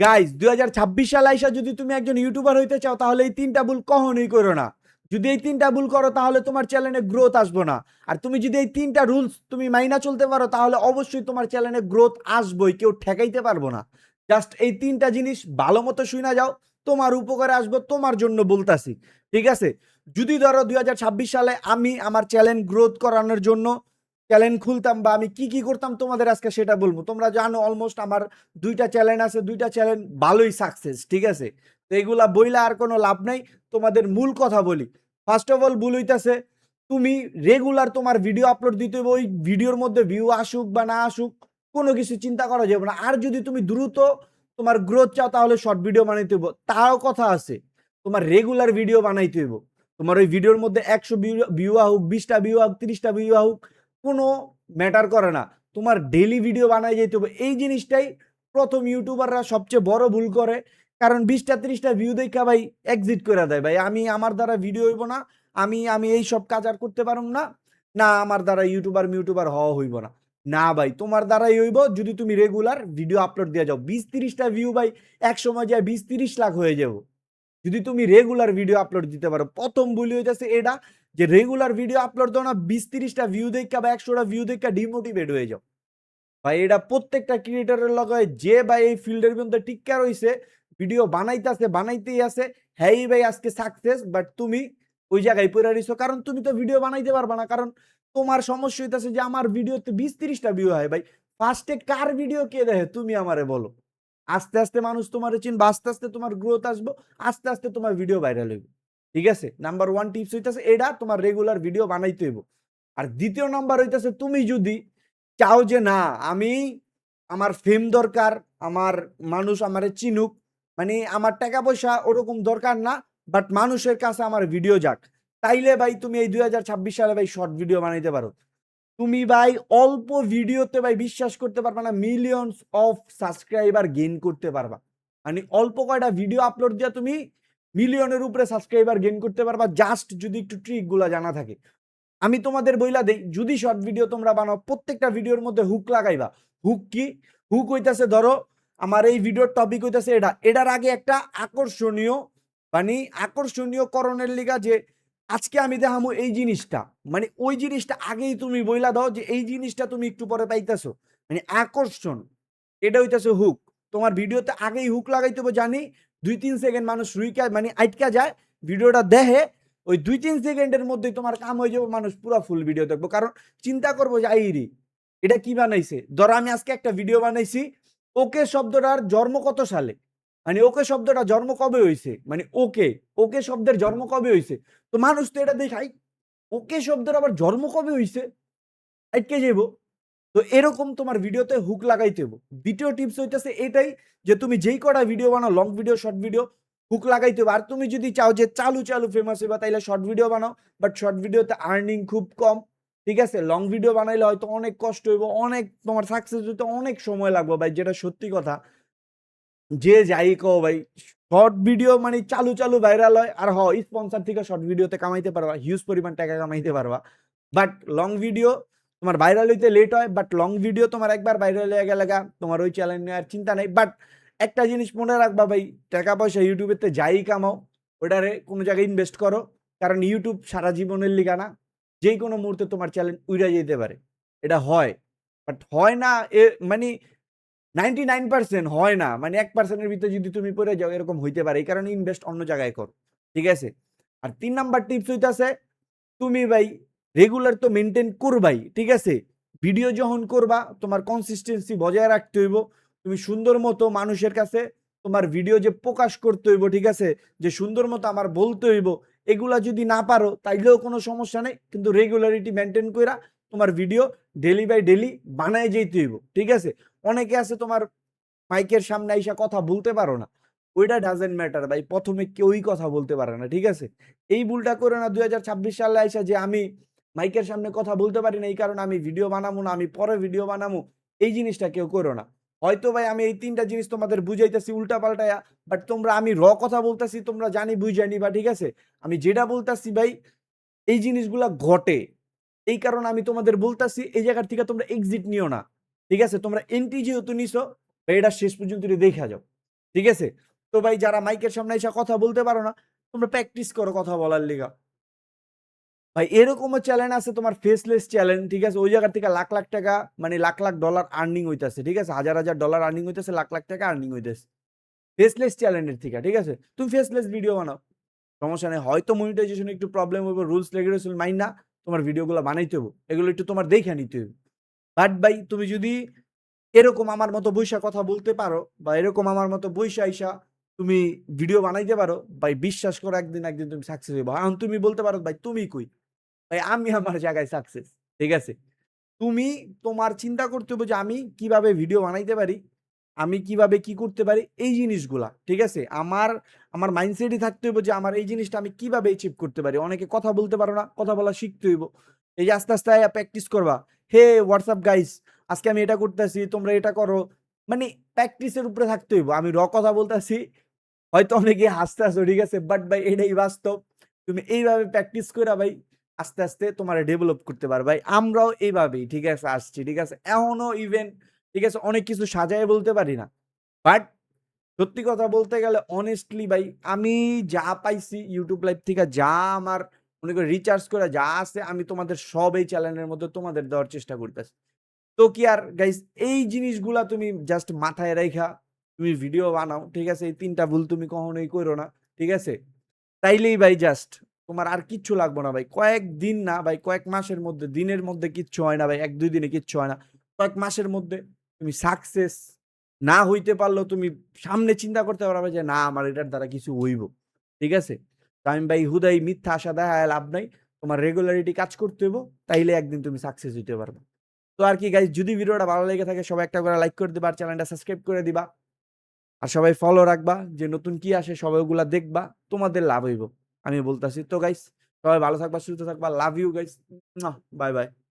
Guys 2026 সালে আইসা যদি তুমি একজন ইউটিউবার হইতে চাও তাহলে এই তিনটা ভুল কখনোই করো না। যদি এই তিনটা ভুল করো তাহলে তোমার চ্যানেলে গ্রোথ আসবে না। আর তুমি যদি এই তিনটা রুলস তুমি মাইনা চলতে পারো তাহলে অবশ্যই তোমার চ্যানেলে গ্রোথ আসবেই, কেউ ঠেকাইতে পারবো না। জাস্ট এই তিনটা জিনিস ভালো মতো শুনা যাও, তোমার উপকারে আসবে, তোমার জন্য বলতাছি। ঠিক আছে? যদি ধরো 2026 সালে আমি আমার চ্যানেল গ্রোথ করানোর জন্য চ্যানেল খুলতাম বা আমি কি কি করতাম তোমাদের আজকে সেটা বলবো। তোমরা জানো অলমোস্ট আমার দুইটা চ্যানেল আছে, দুইটা চ্যানেল ভালোই সাকসেস। ঠিক আছে? তো এইগুলা বইলা আর কোনো লাভ নাই, তোমাদের মূল কথা বলি। ফার্স্ট অফ অল ভুল হইতাছে, তুমি রেগুলার তোমার ভিডিও আপলোড দিতে হবে, ওই ভিডিওর মধ্যে ভিউ আসুক বা না আসুক কোনো কিছু চিন্তা করা যাবে না। আর যদি তুমি দ্রুত তোমার গ্রোথ চাও তাহলে শর্ট ভিডিও বানাইতে হইব। তাও কথা আছে, তোমার রেগুলার ভিডিও বানাইতে হইব। তোমার ওই ভিডিওর মধ্যে 100 ভিউ হোক, 20টা ভিউ হোক, 30টা ভিউ হোক, কোনো ম্যাটার করে না, তোমার ডেইলি ভিডিও বানাই যেতে হবে। এই জিনিসটাই প্রথম ইউটিউবাররা সবচেয়ে বড় ভুল করে। কারণ 20টা 30টা ভিউ দেখা ভাই এক্সিট করে দেয়, ভাই আমি আমার দ্বারা ভিডিও হইব না, আমি আমি এই সব কাজ আর করতে পারুম না, না আমার দ্বারা ইউটিউবার হওয়া হইব না। না ভাই, তোমার দ্বারাই হইব যদি তুমি রেগুলার ভিডিও আপলোড দিয়ে যাও। 20-30টা ভিউ ভাই এক সময় যায় 20-30 লাখ হয়ে যাবো যদি তুমি রেগুলার ভিডিও আপলোড দিতে পারো। প্রথম ভুল হইতেছে এটা, যে রেগুলার ভিডিও আপলোড দাও না, 20-30টা ভিউ দেখা বা 100টা ভিউ দেখা ডিমোটিভেট হয়ে যাও। ভাই এটা প্রত্যেকটা ক্রিয়েটরের লগে যে ভাই এই ফিল্ডের মধ্যে টিক্কা রইছে, ভিডিও বানাইতেছে বানাইতেই আছে, হ্যাঁ ভাই আজকে সাকসেস, বাট তুমি ওই জায়গায় পড়ে রইছো। কারণ তুমি তো ভিডিও বানাইতে পারবা না। কারণ তোমার সমস্যা হইতেছে যে আমার ভিডিওতে 20-30টা ভিউ হয়। ভাই ফার্স্টে কার ভিডিও কে দেখে তুমি আমারে বলো। আস্তে আস্তে মানুষ তোমার চিনবে, আস্তে আস্তে তোমার গ্রোথ আসবো, আস্তে আস্তে তোমার ভিডিও ভাইরাল হইব। ঠিক আছে? নাম্বার 1 টিপস হইতেছে এটা, তোমার রেগুলার ভিডিও বানাইতে হইব। আর দ্বিতীয় নাম্বার হইতেছে, তুমি যদি চাও যে না আমি আমার ফেম দরকার, আমার মানুষ আমারে চিনুক, মানে আমার টাকা পয়সা ওরকম দরকার না, বাট মানুষের কাছে আমার ভিডিও যাক, তাইলে ভাই তুমি এই 2026 সালে ভাই শর্ট ভিডিও বানাইতে পারো। তুমি ভাই অল্প ভিডিওতে ভাই বিশ্বাস করতে পারবা না মিলিয়নস অফ সাবস্ক্রাইবার গেইন করতে পারবা। মানে অল্প কয়টা ভিডিও আপলোড দিয়ে তুমি মিলিয়নের উপরে সাবস্ক্রাইবার গেইন করতে পারবা, জাস্ট যদি একটু ট্রিক গুলা জানা থাকে। আমি তোমাদের বইলা দেই, যদি শর্ট ভিডিও তোমরা বানাও প্রত্যেকটা ভিডিওর মধ্যে হুক লাগাইবা। হুক কি? হুক হইতাছে ধরো আমার এই ভিডিওর টপিক হইতাছে এটা, এটার আগে একটা আকর্ষণীয়, মানে আকর্ষণীয় করণের লিগা যে আজকে আমি দেখামু এই জিনিসটা, মানে ওই জিনিসটা আগেই তুমি বইলা দাও যে এই জিনিসটা তুমি একটু পরে পাইতেছো, মানে আকর্ষণ। এটা হইতাছে হুক। তোমার ভিডিওতে আগেই হুক লাগাইতে হবে, জানি 2-3 সেকেন্ড মানুষ রুইকা মানে আটকা যায়, ভিডিওটা দেখে ওই 2-3 সেকেন্ডের মধ্যেই তোমার কাম হয়ে যাবে, মানুষ পুরো ফুল ভিডিও দেখবো। কারণ চিন্তা করবো যে আইরি এটা কি বানাইছে। ধরো আমি আজকে একটা ভিডিও বানাইছি, ওকে শব্দটার জন্ম কত সালে, মানে ওকে শব্দটা জন্ম কবে হয়েছে, মানে ওকে ওকে শব্দের জন্ম কবে হয়েছে, তো মানুষ তো এটা দেখাই ওকে শব্দের আবার জন্ম কবে হয়েছে, আটকে যাবো। তো এরকম তোমার ভিডিওতে হুক লাগাইতে হবে। দ্বিতীয় টিপস হইতেছে এটাই, যে তুমি যেই কটা ভিডিও বানাও, long video short video, hook লাগাইতে হবে। আর তুমি যদি চাও যে চালু চালু ফেমাস হইবা তাইলে শর্ট ভিডিও বানাও, বাট শর্ট ভিডিওতে আর্নিং খুব কম। ঠিক আছে? লং ভিডিও বানাইলে হয়তো অনেক কষ্ট হইব, অনেক তোমার সাকসেস হইতে অনেক সময় লাগবে ভাই, যেটা সত্যি কথা। যে যাই কও ভাই, শর্ট ভিডিও মানে চালু চালু ভাইরাল হয়, আর স্পন্সর থেকে শর্ট ভিডিওতে কামাইতে পারবা, হিউজ পরিমাণ টাকা কামাইতে পারবা। বাট লং ভিডিও তোমার ভাইরাল হইতে লেট হয়, বাট লং ভিডিও তোমার একবার ভাইরাল হয়ে গেলে তোমার ওই চ্যানেল নিয়ে আর চিন্তা নেই। বাট একটা জিনিস মনে রাখবা ভাই, টাকা পয়সা ইউটিউবেতে যাই কামাও ওটারে কোনো জায়গায় ইনভেস্ট করো। কারণ ইউটিউব সারা জীবনের লিগা না, যে কোনো মুহূর্তে তোমার চ্যানেল উইরা যেতে পারে। এটা হয়, বাট হয় না মানে 99% হয় না, মানে 1%-এর ভিতরে যদি তুমি পড়ে যাও এরকম হইতে পারে। এই কারণে ইনভেস্ট অন্য জায়গায় করো। ঠিক আছে? আর 3 নাম্বার টিপস হইতাছে, তুমি ভাই রেগুলার তো মেনটেন করবাই। ঠিক আছে? ভিডিও যখন করবা তোমার কনসিস্টেন্সি বজায় রাখতে হইব। তুমি সুন্দর মতো মানুষের কাছে তোমার ভিডিও যে প্রকাশ করতে হইব, ঠিক আছে, যে সুন্দর মতো আমার বলতে হইব, এগুলা যদি না পারো তাইলেও কোনো সমস্যা নেই, কিন্তু রেগুলারিটি মেনটেন কইরা তোমার ভিডিও ডেলি বাই ডেলি বানায় যেতে হইব। ঠিক আছে? অনেকে আছে তোমার মাইকের সামনে আইসা কথা বলতে পারো না, ওইটা ডাজেন্ট ম্যাটার ভাই, প্রথমে কেউই কথা বলতে পারে না। ঠিক আছে? এই ভুলটা করে না 2026 সালে আইসা যে আমি মাইকের সামনে কথা বলতে পারি না এই কারণে আমি ভিডিও বানাবো না, আমি পরে ভিডিও বানাবো, এই জিনিসটা কেউ করো না। হয়তো ভাই আমি এই 3টা জিনিস তোমাদের বুঝাইতেছি উল্টা পাল্টায়া, বাট তোমরা আমি কথা বলতেছি তোমরা জানি বুঝাইনি বা। ঠিক আছে? আমি যেটা বলতেছি ভাই এই জিনিসগুলা ঘটে, এই কারণে আমি তোমাদের বলতেছি এই জায়গার থেকে তোমরা এক্সিট নিও না। ঠিক আছে? তোমরা এন্ট্রি যেহেতু নিছো, এটা শেষ পর্যন্ত দেখা যাও। ঠিক আছে? তো ভাই যারা মাইকের সামনে এসে কথা বলতে পারো না, তোমরা প্র্যাকটিস করো কথা বলার লিগা। ভাই এরকমও চ্যানেল আছে তোমার ফেসলেস চ্যানেল, ঠিক আছে? ওই জায়গা থেকে লাখ লাখ টাকা মানে লাখ লাখ ডলার আর্নিং হইতেছে, ঠিক আছে? হাজার হাজার ডলার আর্নিং হইতেছে, লাখ লাখ টাকা আর্নিং হইতেছে ফেসলেস চ্যানেলের থেকে, ঠিক আছে? তুমি ফেসলেস ভিডিও বানাও, সমস্যা নেই। হয়তো মনিটাইজেশন একটু প্রবলেম হবে, রুলস রেগুলেশন মাইন না তোমার ভিডিওগুলো বানাইতে হবে, এগুলো একটু তোমার দেখে নিতে হবে। বাট ভাই তুমি যদি এরকম আমার মতো বইসা কথা বলতে পারো বা এরকম আমার মতো বইসা আইসা তুমি ভিডিও বানাইতে পারো ভাই, বিশ্বাস করো একদিন একদিন তুমি সাকসেস হইবা। এখন তুমি বলতে পারো ভাই তুমি কই, ভাই আমি আমার জায়গায় সাকসেস, ঠিক আছে? তুমি তোমার চিন্তা করতে হবে যে আমি কিভাবে ভিডিও বানাইতে পারি, আমি কিভাবে কি করতে পারি, এই জিনিসগুলা, ঠিক আছে? আমার আমার মাইন্ডসেটই থাকতে হইব যে আমার এই জিনিসটা আমি কিভাবে অ্যাচিভ করতে পারি। অনেকে কথা বলতে পারো না, কথা বলা শিখতে হইব। এই যে আস্তে আস্তে প্র্যাকটিস করবা, হে হোয়াটসঅ্যাপ গাইস, আজকে আমি এটা করতেছি, তোমরা এটা করো, মানে প্র্যাকটিসের উপরে থাকতে হইব। আমি কথা বলতেছি, হয়তো অনেকে হাসতে আসো, ঠিক আছে? বাট ভাই এটাই বাস্তব। তুমি এইভাবে প্র্যাকটিস করে ভাই আস্তে আস্তে তোমার ডেভেলপ করতে পারো। ভাই আমরাও এইভাবেই, ঠিক আছে, আসছি, ঠিক আছে? এখনো ইভেন, ঠিক আছে, অনেক কিছু সাজায় বলতে পারি না, বাট সত্যি কথা বলতে গেলে অনেস্টলি ভাই আমি যা পাইছি ইউটিউব লাইভ থেকে, যা আমার মনে করি রিচার্জ করে যা আছে, আমি তোমাদের সব এই চ্যানেলের মধ্যে তোমাদের দেওয়ার চেষ্টা করতেছি। তো কি আর গাইস, এই জিনিসগুলা তুমি জাস্ট মাথায় রাইখা তুমি ভিডিও বানাও, ঠিক আছে? এই ৩ টা ভুল তুমি কখনোই করো না, ঠিক আছে? তাইলেই ভাই জাস্ট তোমার আর কিচ্ছু লাগবে না ভাই। কয়েকদিন না ভাই, কয়েক মাসের মধ্যে, দিনের মধ্যে কিচ্ছু হয় না ভাই, ১-২ দিনে কিচ্ছু হয় না। কয়েক মাসের মধ্যে তুমি সাকসেস না হইতে পারলেও তুমি সামনে চিন্তা করতে পারবে যে না আমার এটার দ্বারা কিছু হইব, ঠিক আছে? তো আমি ভাই হুদাই মিথ্যা আশা দেখায় লাভ নাই। তোমার রেগুলারিটি কাজ করতে হইব, তাইলে একদিন তুমি সাকসেস হইতে পারবে। তো আর কি গাইস, যদি ভিডিওটা ভালো লেগে থাকে সবাই একটা করে লাইক করে দিবা আর চ্যানেলটা সাবস্ক্রাইব করে দিবা। আর সবাই ফলো রাখবা যে নতুন কি আসে সবাই ওগুলা দেখবা, তোমাদের লাভ হইব, আমি বলতাছি। তো গাইস সবাই ভালো থাকবা, সুস্থ থাকবা, love you guys, bye by.